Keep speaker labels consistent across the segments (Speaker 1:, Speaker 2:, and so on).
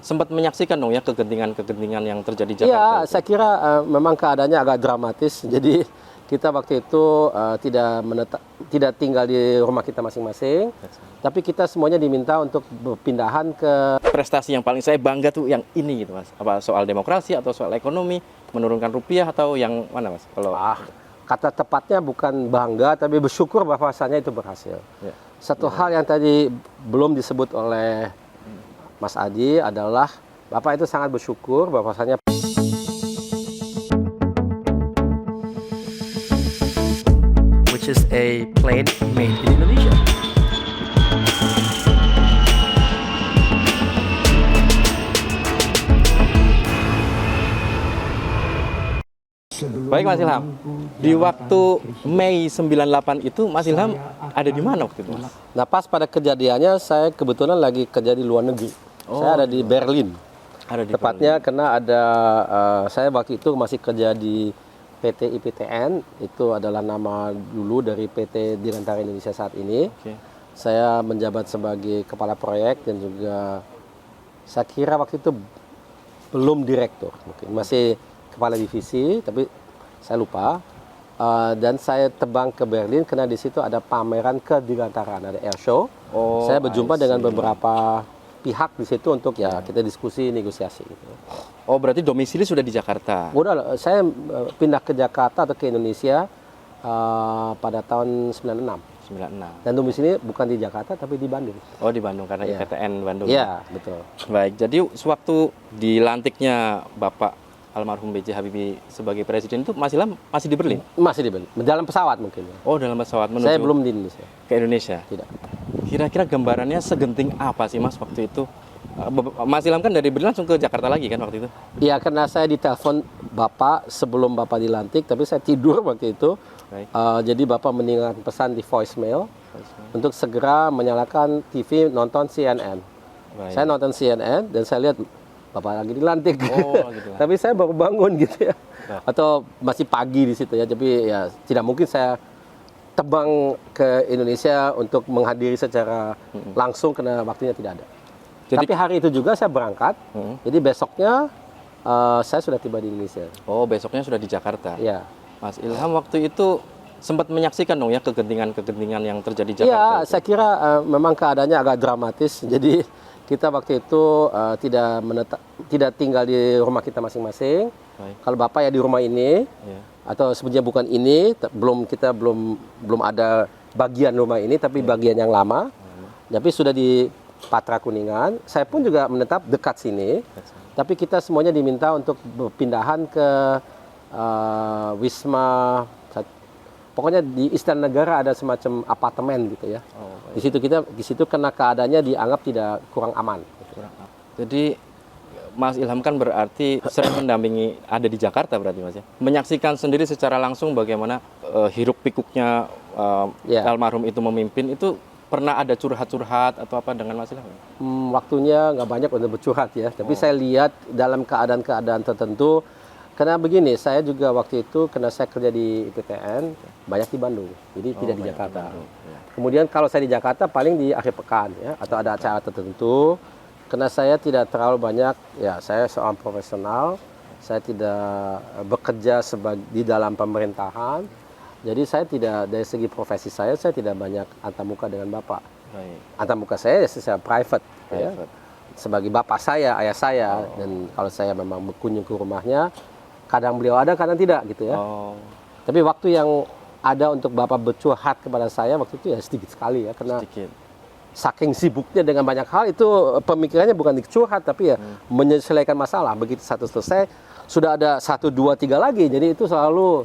Speaker 1: sempat menyaksikan dong ya kegentingan-kegentingan yang terjadi di
Speaker 2: Iya,
Speaker 1: Jakarta.
Speaker 2: saya kira memang keadaannya agak dramatis. Jadi kita waktu itu tidak tinggal di rumah kita masing-masing, tapi kita semuanya diminta untuk berpindahan ke.
Speaker 1: Prestasi yang paling saya bangga tuh yang ini gitu Mas. Apa soal demokrasi atau soal ekonomi, menurunkan rupiah atau yang mana Mas? Kalau
Speaker 2: Kata tepatnya bukan bangga, tapi bersyukur bahwasanya itu berhasil.
Speaker 1: Ya.
Speaker 2: Satu hal yang tadi belum disebut oleh Mas Adi adalah Bapak itu sangat bersyukur bahwasanya
Speaker 3: which is a plane made in Indonesia.
Speaker 1: baik Mas Ilham, di waktu Mei 98 itu Mas Ilham ada di mana waktu itu Mas?
Speaker 2: nah pas pada kejadiannya saya kebetulan lagi kerja di luar negeri. Saya ada di Berlin.
Speaker 1: Ada di
Speaker 2: Tepatnya karena ada saya waktu itu masih kerja di PT IPTN, itu adalah nama dulu dari PT Dirgantara Indonesia saat ini.
Speaker 1: Oke.
Speaker 2: Saya menjabat sebagai kepala proyek dan juga saya kira waktu itu belum direktur, mungkin masih kepala divisi, tapi saya lupa. Dan saya terbang ke Berlin karena di situ ada pameran kedirgantaraan, ada air show.
Speaker 1: Oh,
Speaker 2: Saya berjumpa
Speaker 1: I
Speaker 2: dengan
Speaker 1: see.
Speaker 2: beberapa pihak di situ untuk ya kita diskusi, negosiasi gitu.
Speaker 1: Oh, berarti domisili sudah di Jakarta.
Speaker 2: Udah, saya pindah ke Jakarta atau ke Indonesia pada tahun 96.
Speaker 1: 96.
Speaker 2: Dan domisili bukan di Jakarta tapi di Bandung.
Speaker 1: Oh, di Bandung karena
Speaker 2: Iya.
Speaker 1: IPTN Bandung.
Speaker 2: Iya, betul.
Speaker 1: Baik, jadi sewaktu dilantiknya Bapak almarhum B.J. Habibie sebagai presiden itu Mas Ilham masih di Berlin?
Speaker 2: Masih di Berlin. Dalam pesawat mungkin. Ya.
Speaker 1: Oh, dalam pesawat menuju
Speaker 2: Saya belum di Indonesia.
Speaker 1: ke Indonesia.
Speaker 2: Tidak.
Speaker 1: Kira-kira gambarannya segenting apa sih Mas waktu itu? Mas Ilham kan dari Berlin langsung ke Jakarta lagi kan waktu itu?
Speaker 2: Iya, karena saya ditelepon Bapak sebelum Bapak dilantik, tapi saya tidur waktu itu.
Speaker 1: Baik.
Speaker 2: Jadi Bapak meninggalkan pesan di voicemail untuk segera menyalakan TV nonton CNN.
Speaker 1: Baik.
Speaker 2: Saya nonton CNN dan saya lihat Bapak lagi dilantik.
Speaker 1: Oh, gitu.
Speaker 2: Tapi saya baru bangun gitu ya.
Speaker 1: Nah.
Speaker 2: Atau masih pagi di situ ya. Tapi ya tidak mungkin saya terbang ke Indonesia untuk menghadiri secara langsung karena waktunya tidak ada.
Speaker 1: Jadi-
Speaker 2: Tapi hari itu juga saya berangkat. Jadi besoknya saya sudah tiba di Indonesia.
Speaker 1: Oh, besoknya sudah di Jakarta.
Speaker 2: Iya.
Speaker 1: Mas Ilham waktu itu sempat menyaksikan dong ya kegentingan-kegentingan yang terjadi di
Speaker 2: Iya,
Speaker 1: Jakarta.
Speaker 2: saya kira memang keadaannya agak dramatis. Jadi kita waktu itu tidak tinggal di rumah kita masing-masing.
Speaker 1: Baik.
Speaker 2: Kalau Bapak ya di rumah ini,
Speaker 1: Ya.
Speaker 2: atau sebenarnya bukan ini, kita belum ada bagian rumah ini, tapi bagian yang lama. Tapi sudah di Patra Kuningan. Saya pun juga menetap dekat sini. Tapi kita semuanya diminta untuk berpindahan ke Wisma. Pokoknya di Istana Negara ada semacam apartemen gitu ya.
Speaker 1: Oh,
Speaker 2: Di situ karena keadaannya dianggap tidak kurang aman.
Speaker 1: Jadi Mas Ilham kan berarti sering mendampingi ada di Jakarta berarti Mas ya. Menyaksikan sendiri secara langsung bagaimana hiruk pikuknya
Speaker 2: Ya.
Speaker 1: almarhum itu memimpin itu pernah ada curhat-curhat atau apa dengan Mas Ilham?
Speaker 2: Waktunya nggak banyak untuk bercurhat ya. Tapi saya lihat dalam keadaan-keadaan tertentu. Karena begini, saya juga waktu itu karena saya kerja di IPTN banyak di Bandung, jadi tidak di
Speaker 1: banyak
Speaker 2: Jakarta.
Speaker 1: di Bandung, ya.
Speaker 2: Kemudian kalau saya di Jakarta paling di akhir pekan ya, atau ada acara tertentu. Karena saya tidak terlalu banyak, ya saya seorang profesional, saya tidak bekerja di dalam pemerintahan. Jadi saya tidak, dari segi profesi saya tidak banyak antamuka dengan Bapak.
Speaker 1: Baik.
Speaker 2: Antamuka saya secara private. Ya.
Speaker 1: Private.
Speaker 2: Sebagai bapak saya, ayah saya, dan kalau saya memang berkunjung ke rumahnya, kadang beliau ada, kadang tidak gitu ya.
Speaker 1: Oh,
Speaker 2: Tapi waktu yang ada untuk Bapak bercurhat kepada saya waktu itu ya sedikit sekali ya, karena
Speaker 1: sedikit.
Speaker 2: saking sibuknya dengan banyak hal itu pemikirannya bukan dicurhat tapi ya menyelesaikan masalah. Begitu satu selesai sudah ada 1, 2, 3 lagi, jadi itu selalu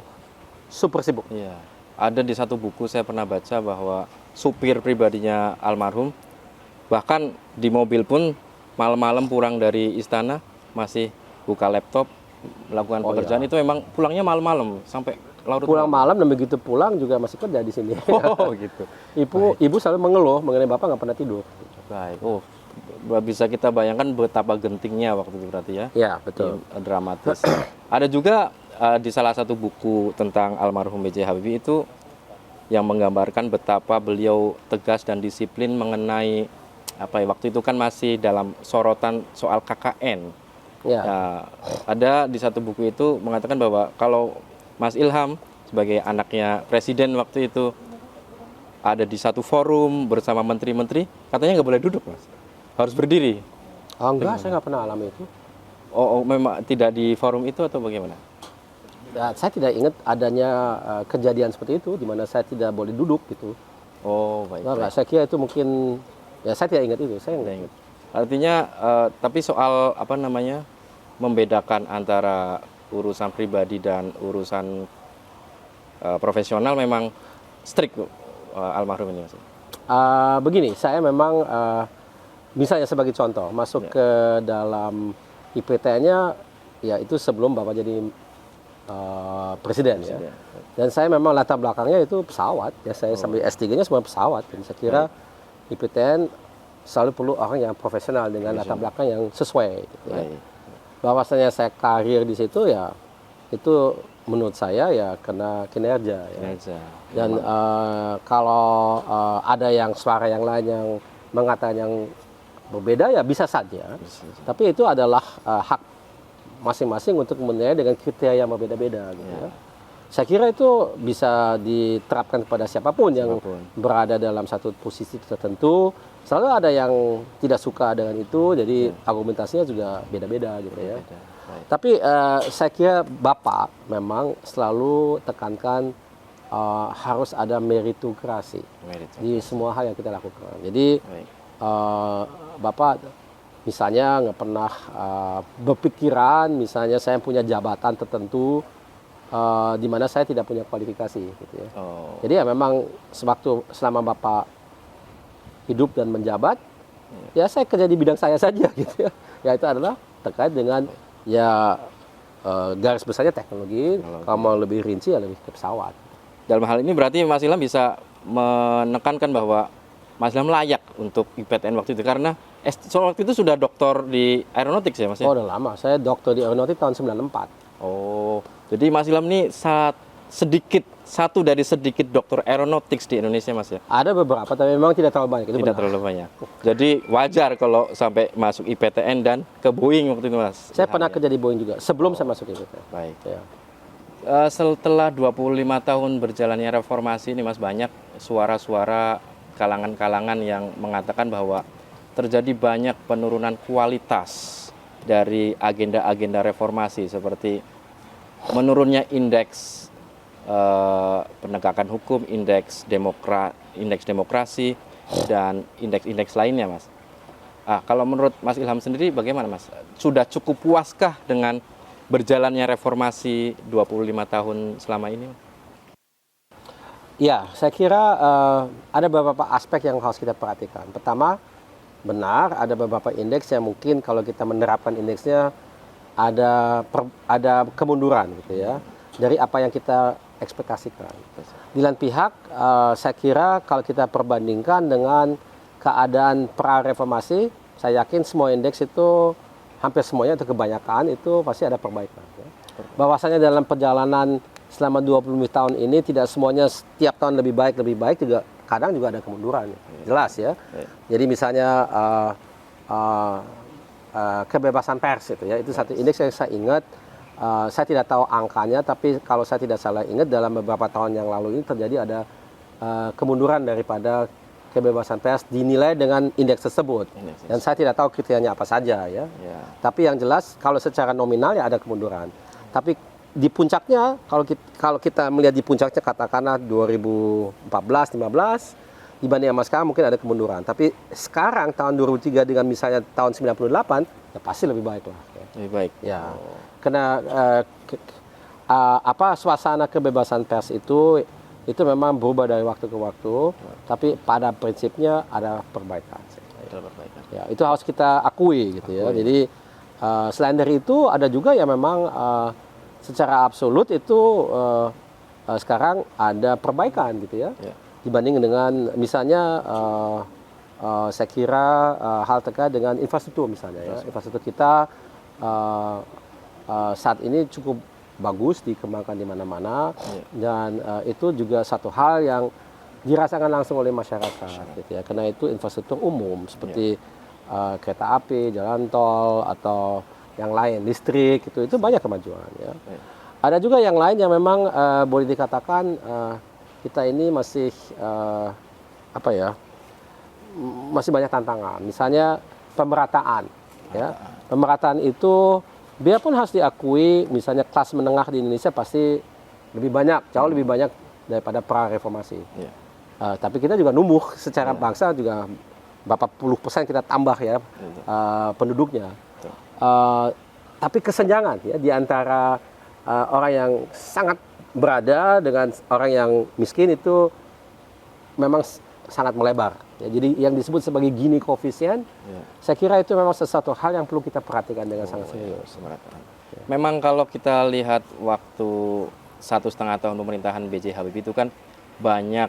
Speaker 2: super sibuk.
Speaker 1: Iya. Ada di satu buku saya pernah baca bahwa supir pribadinya almarhum bahkan di mobil pun malam-malam pulang dari istana masih buka laptop melakukan pekerjaan itu memang pulangnya malam-malam sampai larut
Speaker 2: Pulang malam dan begitu pulang juga masih kerja di sini.
Speaker 1: Oh gitu.
Speaker 2: Ibu selalu mengeluh mengenai Bapak nggak pernah tidur.
Speaker 1: Baik. Oh, bisa kita bayangkan betapa gentingnya waktu itu berarti ya.
Speaker 2: Ya betul.
Speaker 1: Dramatis. Ada juga di salah satu buku tentang almarhum B.J. Habibie itu yang menggambarkan betapa beliau tegas dan disiplin mengenai apa ya, waktu itu kan masih dalam sorotan soal KKN.
Speaker 2: Ya.
Speaker 1: Nah, ada di satu buku itu mengatakan bahwa kalau Mas Ilham sebagai anaknya presiden waktu itu ada di satu forum bersama menteri-menteri, katanya nggak boleh duduk, Mas. Harus berdiri.
Speaker 2: Oh, enggak, saya nggak pernah alami itu.
Speaker 1: Oh, memang tidak di forum itu atau bagaimana?
Speaker 2: Ya, saya tidak ingat adanya kejadian seperti itu, di mana saya tidak boleh duduk gitu.
Speaker 1: Oh, baik.
Speaker 2: Enggak, saya kira itu mungkin, ya saya tidak ingat itu, saya
Speaker 1: Tidak
Speaker 2: nggak
Speaker 1: ingat. Artinya, tapi soal apa namanya, membedakan antara urusan pribadi dan urusan profesional memang strict, almarhum ini, Mas.
Speaker 2: Begini, saya memang misalnya sebagai contoh masuk ke dalam IPTN-nya, ya itu sebelum Bapak jadi presiden ya. Dan saya memang latar belakangnya itu pesawat ya, saya sampai S3-nya semua pesawat. Dan saya kira IPTN selalu perlu orang yang profesional dengan latar belakang yang sesuai gitu ya.
Speaker 1: Baik.
Speaker 2: Bahwasanya saya karir di situ ya, itu menurut saya ya kena kinerja ya.
Speaker 1: Kinerja.
Speaker 2: Dan kalau ada yang suara yang lain yang mengatakan yang berbeda ya bisa saja. Tapi itu adalah hak masing-masing untuk menilai dengan kriteria yang berbeda-beda gitu ya. Saya kira itu bisa diterapkan kepada siapapun yang berada dalam satu posisi tertentu. Selalu ada yang tidak suka dengan itu, jadi argumentasinya juga beda-beda gitu ya. Tapi saya kira Bapak memang selalu tekankan harus ada meritokrasi di semua hal yang kita lakukan. Jadi Bapak misalnya nggak pernah berpikiran, misalnya saya punya jabatan tertentu di mana saya tidak punya kualifikasi, gitu ya. Jadi ya memang selama Bapak hidup dan menjabat, ya saya kerja di bidang saya saja, gitu ya. Ya itu adalah terkait dengan ya garis besarnya teknologi. Kalau mau lebih rinci ya lebih ke pesawat.
Speaker 1: Dalam hal ini berarti Mas Ilham bisa menekankan bahwa Mas Ilham layak untuk IPTN waktu itu karena waktu itu sudah doktor di aeronautics ya, Mas?
Speaker 2: Oh, udah lama. Saya dokter di aeronautik tahun 94.
Speaker 1: Oh, jadi Mas Ilham ini satu dari sedikit dokter aeronautics di Indonesia, Mas ya?
Speaker 2: Ada beberapa, tapi memang tidak terlalu banyak. Itu
Speaker 1: Tidak
Speaker 2: benar.
Speaker 1: terlalu banyak. Jadi wajar kalau sampai masuk IPTN dan ke Boeing waktu itu, Mas.
Speaker 2: Saya pernah kerja di Boeing juga sebelum saya masuk IPTN.
Speaker 1: Baik.
Speaker 2: Ya.
Speaker 1: Setelah 25 tahun berjalannya reformasi ini, Mas, banyak suara-suara kalangan-kalangan yang mengatakan bahwa terjadi banyak penurunan kualitas dari agenda-agenda reformasi seperti menurunnya indeks penegakan hukum, indeks demokrasi, dan indeks-indeks lainnya, Mas. Kalau menurut Mas Ilham sendiri bagaimana, Mas? Sudah cukup puaskah dengan berjalannya reformasi 25 tahun selama ini?
Speaker 2: Ya, saya kira ada beberapa aspek yang harus kita perhatikan. Pertama, benar ada beberapa indeks yang mungkin kalau kita menerapkan indeksnya ada kemunduran gitu ya dari apa yang kita ekspektasikan. Di lain pihak, saya kira kalau kita perbandingkan dengan keadaan pra-reformasi, saya yakin semua indeks itu hampir semuanya atau kebanyakan itu pasti ada perbaikan. Ya. Bahwasanya dalam perjalanan selama 25 tahun ini tidak semuanya setiap tahun lebih baik juga kadang juga ada kemunduran. Ya. Jelas ya. Jadi misalnya kebebasan pers itu satu indeks yang saya ingat. Saya tidak tahu angkanya, tapi kalau saya tidak salah ingat dalam beberapa tahun yang lalu ini terjadi ada kemunduran daripada kebebasan pers dinilai dengan indeks tersebut. Dan saya tidak tahu kriterianya apa saja ya. Tapi yang jelas kalau secara nominal ya ada kemunduran. Tapi di puncaknya kalau kita melihat di puncaknya katakanlah 2014-15 dibanding sama sekarang mungkin ada kemunduran. Tapi sekarang tahun 2003 dengan misalnya tahun 98 ya pasti lebih baik lah.
Speaker 1: Lebih baik.
Speaker 2: Ya. Karena suasana kebebasan pers itu memang berubah dari waktu ke waktu, tapi pada prinsipnya ada perbaikan. Ya, itu harus kita akui gitu ya. Jadi selain dari itu ada juga yang memang secara absolut itu sekarang ada perbaikan gitu ya. Dibanding dengan misalnya saya kira hal terkait dengan infrastruktur misalnya ya. Infrastruktur kita saat ini cukup bagus dikembangkan di mana-mana dan itu juga satu hal yang dirasakan langsung oleh masyarakat gitu ya. Karena itu infrastruktur umum seperti kereta api, jalan tol atau yang lain, listrik itu banyak kemajuan ya. Ada juga yang lain yang memang boleh dikatakan kita ini masih apa ya? Masih banyak tantangan. Misalnya pemerataan ya. Pemerataan itu biarpun harus diakui misalnya kelas menengah di Indonesia pasti lebih banyak, jauh lebih banyak daripada pra-reformasi. Tapi kita juga numbuh secara bangsa juga berapa puluh persen kita tambah ya penduduknya. Tapi kesenjangan ya di antara orang yang sangat berada dengan orang yang miskin itu memang sangat melebar. Ya, jadi yang disebut sebagai Gini koefisien, saya kira itu memang sesuatu hal yang perlu kita perhatikan dengan sangat serius.
Speaker 1: Memang kalau kita lihat waktu 1,5 tahun pemerintahan B.J. Habibie itu kan banyak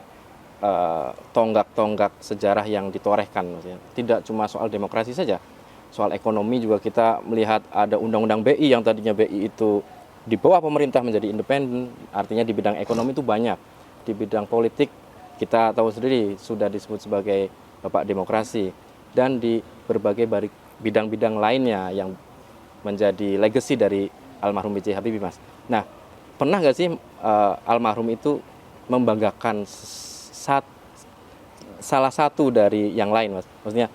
Speaker 1: tonggak-tonggak sejarah yang ditorehkan, maksudnya. Tidak cuma soal demokrasi saja, soal ekonomi juga kita melihat ada undang-undang BI yang tadinya BI itu di bawah pemerintah menjadi independen, artinya di bidang ekonomi itu banyak, di bidang politik kita tahu sendiri sudah disebut sebagai Bapak Demokrasi, dan di berbagai bidang-bidang lainnya yang menjadi legacy dari almarhum B.J. Habibie, Mas. Nah, pernah nggak sih almarhum itu membanggakan salah satu dari yang lain, Mas? Maksudnya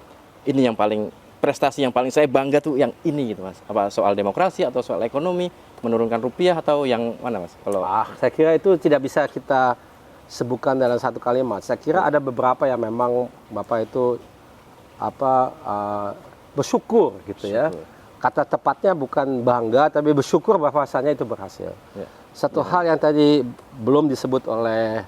Speaker 1: ini yang paling prestasi yang paling saya bangga tuh yang ini gitu, Mas. Apa soal demokrasi atau soal ekonomi, menurunkan rupiah atau yang mana, Mas? Kalau
Speaker 2: saya kira itu tidak bisa kita sebutkan dalam satu kalimat. Saya kira ada beberapa yang memang Bapak itu bersyukur gitu ya. Kata tepatnya bukan bangga tapi bersyukur bahwasanya itu berhasil. Satu hal yang tadi belum disebut oleh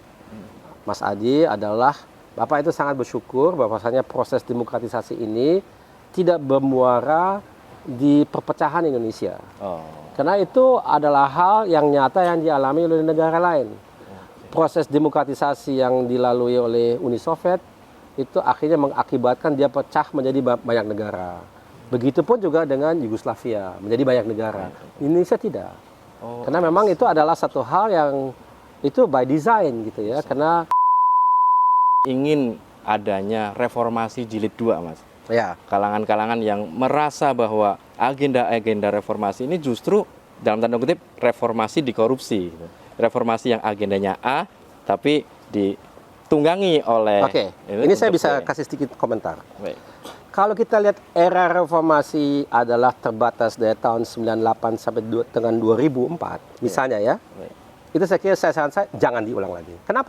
Speaker 2: Mas Adi adalah Bapak itu sangat bersyukur bahwasanya proses demokratisasi ini tidak bermuara di perpecahan Indonesia. Karena itu adalah hal yang nyata yang dialami oleh negara lain. Proses demokratisasi yang dilalui oleh Uni Soviet itu akhirnya mengakibatkan dia pecah menjadi banyak negara. Begitupun juga dengan Yugoslavia menjadi banyak negara. Indonesia tidak. Karena memang itu adalah satu hal yang itu by design gitu ya. Karena
Speaker 1: ingin adanya reformasi jilid 2, Mas.
Speaker 2: ya,
Speaker 1: Kalangan-kalangan yang merasa bahwa agenda-agenda reformasi ini justru dalam tanda kutip reformasi di korupsi. Reformasi yang agendanya A tapi ditunggangi oleh
Speaker 2: ini saya bisa kasih sedikit komentar.
Speaker 1: Baik.
Speaker 2: Kalau kita lihat era reformasi adalah terbatas dari tahun 98 sampai dengan 2004 misalnya ya.
Speaker 1: Baik.
Speaker 2: Itu saya kira saya saran saya jangan diulang lagi. Kenapa?